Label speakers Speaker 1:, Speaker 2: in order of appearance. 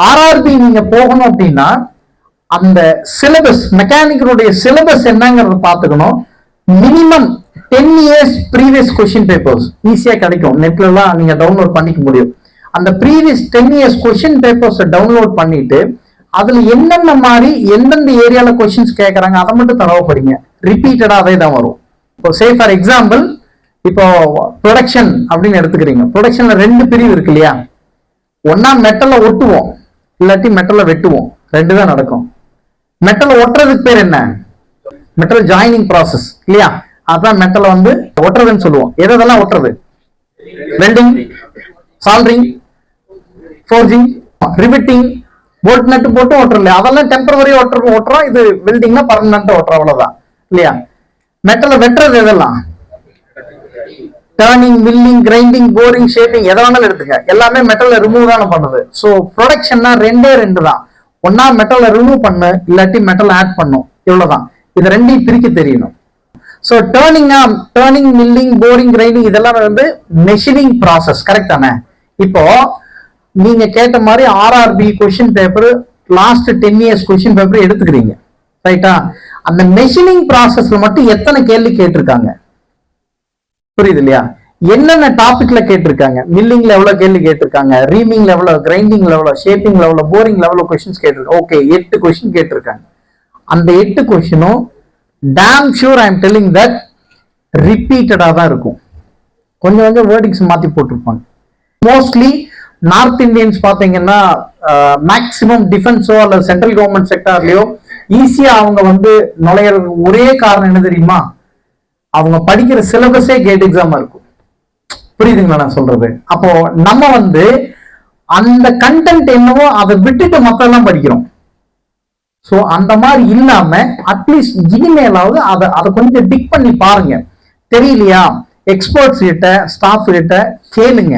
Speaker 1: RRB நீங்க போகணும் அப்படின்னா அந்த சிலபஸ் மெக்கானிக்கலுடைய சிலபஸ் என்னங்கிறத பாத்துக்கணும். Minimum 10 years previous question papers ஈஸியா கிடைக்கும். நெட்ல எல்லாம் நீங்க டவுன்லோட் பண்ணிக்க முடியும். அந்த previous 10 years question papers download பண்ணிட்டு அதுல என்னென்ன மாதிரி எந்தெந்த ஏரியால கொஸ்டின்ஸ் கேட்கறாங்க அதை மட்டும் தரவ படிங்க. ரிப்பீட்டடா அதே தான் வரும். இப்போ சே ஃபார் எக்ஸாம்பிள், இப்போ ப்ரொடக்ஷன் அப்படின்னு எடுத்துக்கிறீங்க. ப்ரொடக்ஷன்ல 2 பிரிவு இருக்கு இல்லையா? ஒன்னா மெட்டல்ல ஒட்டுவோம், இல்லாட்டி மெட்டல்ல வெட்டுவோம். 2 தான் நடக்கும். மெட்டல் ஒட்டுறதுக்கு பேர் என்ன? மெட்டல் ஜாயினிங் ப்ராசஸ் இல்லையா? அதான் மெட்டல் வந்து ஒட்டுறதுன்னு சொல்லுவோம். எதெல்லாம் ஒட்டுறது? Welding, soldering, forging, riveting, bolt nut போட்டு ஒட்டுறோம் இல்லையா? அதெல்லாம் டெம்பரவரி ஒட்டுறோம். இது வெல்டிங்னா பர்மனன்ட் ஒட்டுறோம், அவ்வளவுதான் இல்லையா? மெட்டலை வெட்டுறது எதெல்லாம்? Turning, milling, grinding, boring, shaping, எதை வேணாலும் எடுத்துங்க. எல்லாமே மெட்டலை ரிமூவ் தானே பண்ணுது. ஸோ ப்ரொடக்ஷன்னா 2 தான். ஒன்னா மெட்டலை ரிமூவ் பண்ணு, இல்லாட்டி மெட்டல் ஆட் பண்ணும், இவ்வளவுதான். இது 2ஐயும் பிரிக்க தெரியணும். So turning, milling, boring, grinding இதெல்லாம் வந்து மெஷினிங் ப்ராசஸ். கரெக்ட் தானே? இப்போ நீங்க கேட்ட மாதிரி RRB question paper last 10 years question paper எடுத்துக்கிறீங்க, ரைட்டா? அந்த மெஷினிங் ப்ராசஸ்ல மட்டும் எத்தனை கேள்வி கேட்டிருக்காங்க புரியுது இல்லையா? என்னென்ன டாபிக்ல கேட்டிருக்காங்க? மில்லிங்ல எவ்வளவு கேள்வி கேட்டிருக்காங்க, ரீமிங்ல எவ்வளவு, கிரைண்டிங்ல எவ்வளவு, ஷேப்பிங்ல எவ்வளவு, போரிங்ல எவ்வளவு கொஸ்டின்ஸ் கேட்டிருக்காங்க. ஓகே, 8 கொஸ்டின் கேட்டிருக்காங்க. அந்த 8 கொஸ்டினும் damn sure I am telling that ரிப்பீட்டடா தான் இருக்கும். கொஞ்சம் வேர்டிங்ஸ் மாத்தி போட்டிருப்பாங்க. மோஸ்ட்லி நார்த் இந்தியன்ஸ் பாத்தீங்கன்னா மேக்சிமம் டிஃபென்ஸோ அல்லது சென்ட்ரல் கவர்மெண்ட் செக்டார்லயோ ஈஸியா அவங்க வந்து நுழையிறது ஒரே காரணம் என்ன தெரியுமா? அவங்க படிக்கிற சிலபஸே கேட் எக்ஸாமா இருக்கும். புரியுதுங்களா நான் சொல்றது? அப்போ நம்ம வந்து அந்த கண்டென்ட் என்னவோ அதை விட்டுட்டு மத்தெல்லாம் படிக்கிறோம். சோ அந்த மாதிரி இல்லாம அட்லீஸ்ட் இனிமேலாவது அதை கொஞ்சம் டிக் பண்ணி பாருங்க. தெரியலையா? எக்ஸ்பர்ட்ஸ் கிட்ட, ஸ்டாஃப் கிட்ட கேளுங்க.